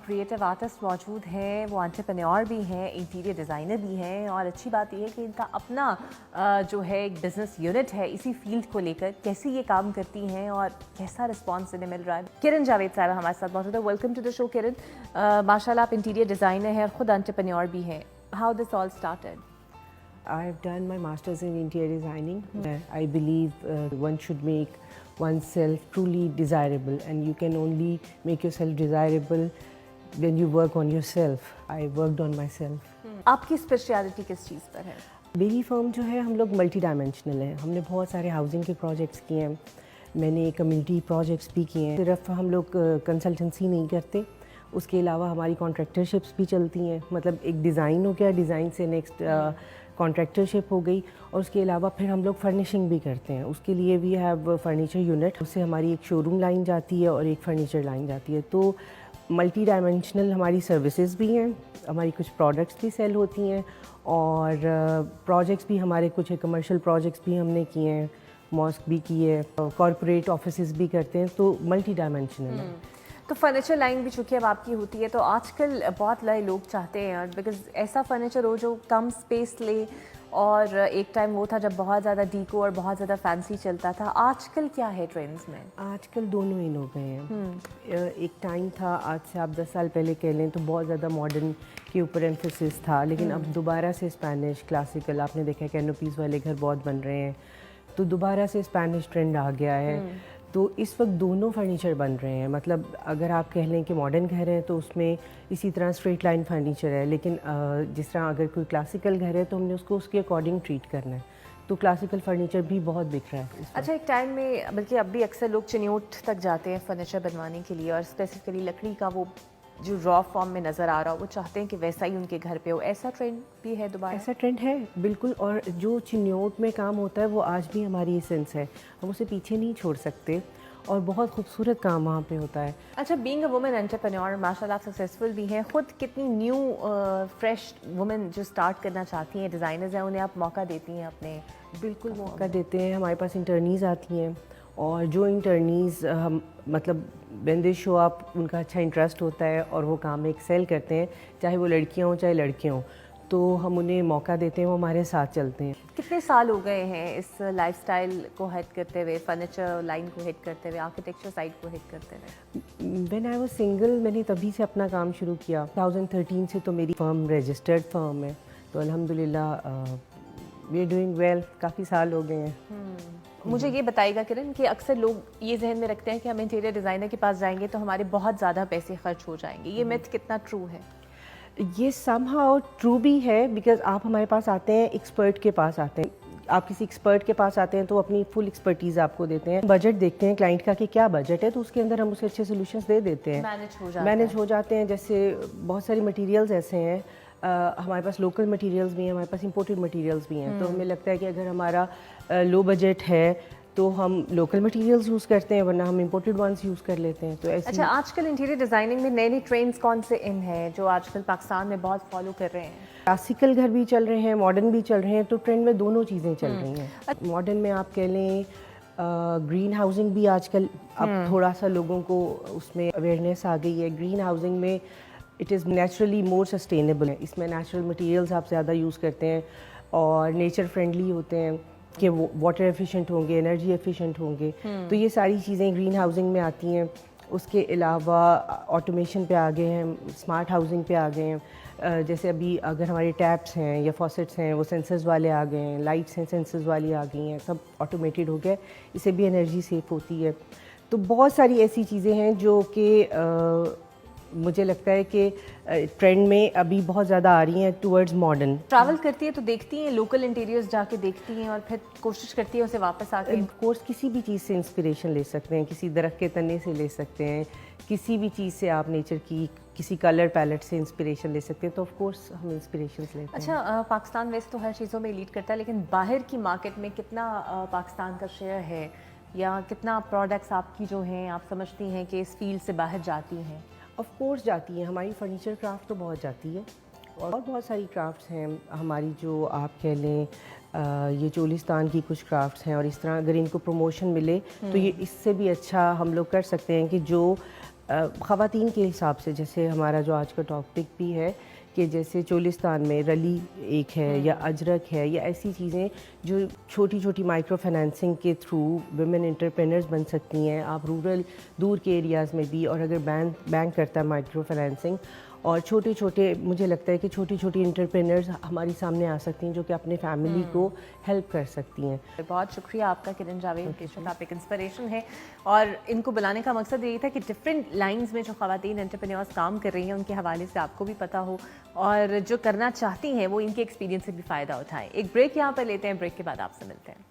Creative artist موجود ہیں، وہ انٹرپرینیور بھی ہیں، انٹیریئر ڈیزائنر بھی ہیں، اور اچھی بات یہ ہے کہ ان کا اپنا جو ہے ایک بزنس یونٹ ہے اسی فیلڈ کو لے کر، کیسے یہ کام کرتی ہیں اور کیسا رسپانس انہیں مل رہا ہے۔ کرن جاوید صاحبہ ہمارے ساتھ موجود ہے۔ ویلکم ٹو دا شو کرن۔ ماشاء اللہ آپ انٹیریئر ڈیزائنر ہیں اور خود انٹرپرینیور بھی ہیں۔ How this all started? I've done my master's in interior designing. I believe one should make oneself truly desirable, and you can only make yourself desirable when you work on yourself. I worked on myself. آپ کی speciality کس چیز پر ہے؟ میری فرم جو ہے ہم لوگ ملٹی ڈائمینشنل ہیں. ہم نے بہت سارے ہاؤسنگ کے پروجیکٹس کیے ہیں. میں نے کمیونٹی پروجیکٹس بھی کیے ہیں. صرف ہم لوگ کنسلٹنسی نہیں کرتے، اس کے علاوہ ہماری کانٹریکٹرشپس بھی چلتی ہیں. مطلب ایک ڈیزائن ہو گیا، ڈیزائن سے نیکسٹ کانٹریکٹرشپ ہو گئی، اور اس کے علاوہ پھر ہم لوگ فرنیشنگ بھی کرتے ہیں. اس کے لیے وی ہیو فرنیچر یونٹ، اس سے ہماری ایک شو روم لائن جاتی ہے اور ایک فرنیچر لائن جاتی ہے. تو ملٹی ڈائمینشنل ہماری سروسز بھی ہیں، ہماری کچھ پروڈکٹس بھی سیل ہوتی ہیں، اور پروجیکٹس بھی ہمارے کچھ کمرشل پروجیکٹس بھی ہم نے کیے ہیں، ماسک بھی کیے، کارپوریٹ آفیسز بھی کرتے ہیں. تو ملٹی ڈائمینشنل ہے. تو فرنیچر لائن بھی چونکہ اب آپ کی ہوتی ہے، تو آج کل بہت لائے لوگ چاہتے ہیں بیکاز ایسا فرنیچر ہو جو کم اسپیس لے، اور ایک ٹائم وہ تھا جب بہت زیادہ ڈیکو اور بہت زیادہ فینسی چلتا تھا. آج کل کیا ہے ٹرینڈز میں؟ آج کل دونوں ان ہو گئے ہیں. ایک ٹائم تھا، آج سے آپ 10 سال پہلے کہہ لیں تو بہت زیادہ ماڈرن کے اوپر ایمفیسس تھا، لیکن اب دوبارہ سے اسپینش کلاسیکل، آپ نے دیکھا کینوپیز والے گھر بہت بن رہے ہیں، تو دوبارہ سے اسپینش ٹرینڈ آ گیا ہے. تو اس وقت دونوں فرنیچر بن رہے ہیں. مطلب اگر آپ کہہ لیں کہ ماڈرن گھر ہے تو اس میں اسی طرح اسٹریٹ لائن فرنیچر ہے، لیکن جس طرح اگر کوئی کلاسیکل گھر ہے تو ہم نے اس کو اس کے اکارڈنگ ٹریٹ کرنا ہے. تو کلاسیکل فرنیچر بھی بہت بک رہا ہے. اچھا، ایک ٹائم میں بلکہ اب بھی اکثر لوگ چنیوٹ تک جاتے ہیں فرنیچر بنوانے کے لیے، اور اسپیسیفکلی لکڑی کا وہ جو را فارم میں نظر آ رہا ہو وہ چاہتے ہیں کہ ویسا ہی ان کے گھر پہ ہو. ایسا ٹرینڈ بھی ہے دوبارہ؟ ایسا ٹرینڈ ہے بالکل. اور جو چنیوٹ میں کام ہوتا ہے وہ آج بھی ہماری اسینس ہے، ہم اسے پیچھے نہیں چھوڑ سکتے، اور بہت خوبصورت کام وہاں پہ ہوتا ہے. اچھا، بینگ اے وومن انٹرپرینیور، ماشاء اللہ آپ سکسیزفل بھی ہیں. خود کتنی نیو فریش وومن جو اسٹارٹ کرنا چاہتی ہیں، ڈیزائنرز ہیں، انہیں آپ موقع دیتی ہیں اپنے؟ بالکل موقع دیتے ہیں. ہمارے پاس انٹرنیز آتی ہیں، اور جو انٹرنیز ہم مطلب وین دے شو اپ، ان کا اچھا انٹرسٹ ہوتا ہے اور وہ کام میں ایکسیل کرتے ہیں، چاہے وہ لڑکیاں ہوں چاہے لڑکے ہوں، تو ہم انہیں موقع دیتے ہیں، وہ ہمارے ساتھ چلتے ہیں. کتنے سال ہو گئے ہیں اس لائف سٹائل کو ہیڈ کرتے ہوئے، فرنیچر لائن کو ہیڈ کرتے ہوئے، آرکیٹیکچر سائڈ کو ہیڈ کرتے ہوئے؟ وین آئی واز سنگل، میں نے تبھی سے اپنا کام شروع کیا. 2013 سے تو میری فرم رجسٹرڈ فرم ہے، تو الحمدللہ وی آر ڈوئنگ ویل. کافی سال ہو گئے ہیں. مجھے یہ بتائیے گا کرن کہ اکثر لوگ یہ ذہن میں رکھتے ہیں کہ ہم انٹیریئر ڈیزائنر کے پاس جائیں گے تو ہمارے بہت زیادہ پیسے خرچ ہو جائیں گے. یہ میتھ کتنا ٹرو ہے؟ یہ سم ہاؤ ٹرو بھی ہے، بیکاز آپ ہمارے پاس آتے ہیں، ایکسپرٹ کے پاس آتے ہیں. آپ کسی ایکسپرٹ کے پاس آتے ہیں تو اپنی فل ایکسپرٹیز آپ کو دیتے ہیں. بجٹ دیکھتے ہیں کلائنٹ کا کہ کیا بجٹ ہے، تو اس کے اندر ہم اسے اچھے سولوشنس دے دیتے ہیں، مینیج ہو جاتے ہیں. جیسے بہت ساری مٹیریلز ایسے ہیں، ہمارے پاس لوکل مٹیریلز بھی ہیں، ہمارے پاس امپورٹڈ مٹیریلز بھی ہیں. تو ہمیں لگتا ہے کہ اگر ہمارا لو بجٹ ہے تو ہم لوکل مٹیریلز یوز کرتے ہیں، ورنہ ہم امپورٹڈ ونس یوز کر لیتے ہیں. تو ایسے. اچھا، آج کل انٹیریئر ڈیزائننگ میں نئے نئے ٹرینڈز کون سے ان ہیں جو آج کل پاکستان میں بہت فالو کر رہے ہیں؟ کلاسیکل گھر بھی چل رہے ہیں، ماڈرن بھی چل رہے ہیں. تو ٹرینڈ میں دونوں چیزیں چل رہی ہیں. ماڈرن میں آپ کہہ لیں گرین ہاؤسنگ بھی آج کل اب تھوڑا سا لوگوں کو اس میں اویئرنیس آ گئی ہے. گرین ہاؤسنگ میں it is naturally more sustainable ہے. اس میں نیچرل مٹیریلز آپ زیادہ یوز کرتے ہیں اور نیچر فرینڈلی ہوتے ہیں کہ وہ واٹر ایفیشینٹ ہوں گے، انرجی ایفیشینٹ ہوں گے. تو یہ ساری چیزیں گرین ہاؤسنگ میں آتی ہیں. اس کے علاوہ آٹومیشن پہ آ گئے ہیں، اسمارٹ ہاؤسنگ پہ آ گئے ہیں. جیسے ابھی اگر ہمارے ٹیپس ہیں یا فاسٹس ہیں وہ سینسرز والے آ گئے ہیں، لائٹس ہیں سینسرز والی آ گئی ہیں، سب آٹومیٹڈ ہو گئے. اس سے بھی انرجی سیف ہوتی ہے. تو بہت ساری ایسی چیزیں ہیں جو کہ مجھے لگتا ہے کہ ٹرینڈ میں ابھی بہت زیادہ آ رہی ہیں ٹورڈز ماڈرن. ٹریول کرتی ہے تو دیکھتی ہیں لوکل انٹیریئرز، جا کے دیکھتی ہیں اور پھر کوشش کرتی ہیں اسے واپس آ کے؟ آف کورس کسی بھی چیز سے انسپریشن لے سکتے ہیں، کسی درخت کے تنے سے لے سکتے ہیں، کسی بھی چیز سے آپ نیچر کی کسی کلر پیلٹ سے انسپریشن لے سکتے ہیں. تو آف کورس ہم انسپریشنس لیتے ہیں. اچھا، پاکستان ویسے تو ہر چیزوں میں لیڈ کرتا ہے، لیکن باہر کی مارکیٹ میں کتنا پاکستان کا شیئر ہے، یا کتنا پروڈکٹس آپ کی جو ہیں آپ سمجھتی ہیں کہ اس فیلڈ سے باہر جاتی ہیں؟ آف کورس جاتی ہیں. ہماری فرنیچر کرافٹ تو بہت جاتی ہے، اور بہت ساری کرافٹس ہیں ہماری جو آپ کہہ لیں یہ چولستان کی کچھ کرافٹس ہیں. اور اس طرح اگر ان کو پروموشن ملے تو یہ اس سے بھی اچھا ہم لوگ کر سکتے ہیں کہ جو خواتین کے حساب سے جیسے ہمارا جو آج کا ٹاپک بھی ہے کہ جیسے چولستان میں رلی ایک ہے یا اجرک ہے یا ایسی چیزیں جو چھوٹی چھوٹی مائکرو فائنینسنگ کے تھرو ویمن انٹرپرینرز بن سکتی ہیں. آپ رورل دور کے ایریاز میں بھی, اور اگر بینک کرتا ہے مائکرو فائنینسنگ, اور چھوٹے چھوٹے مجھے لگتا ہے کہ چھوٹی چھوٹی انٹرپرینرز ہماری سامنے آ سکتی ہیں جو کہ اپنے فیملی کو ہیلپ کر سکتی ہیں. بہت شکریہ آپ کا کرن جاوید, بے شک آپ ایک انسپریشن ہے, اور ان کو بلانے کا مقصد یہی تھا کہ ڈفرینٹ لائنز میں جو خواتین انٹرپرینورز کام کر رہی ہیں ان کے حوالے سے آپ کو بھی پتہ ہو, اور جو کرنا چاہتی ہیں وہ ان کے ایکسپیرینس سے بھی فائدہ اٹھائیں. ایک بریک یہاں پر لیتے ہیں, بریک کے بعد آپ سے ملتے ہیں.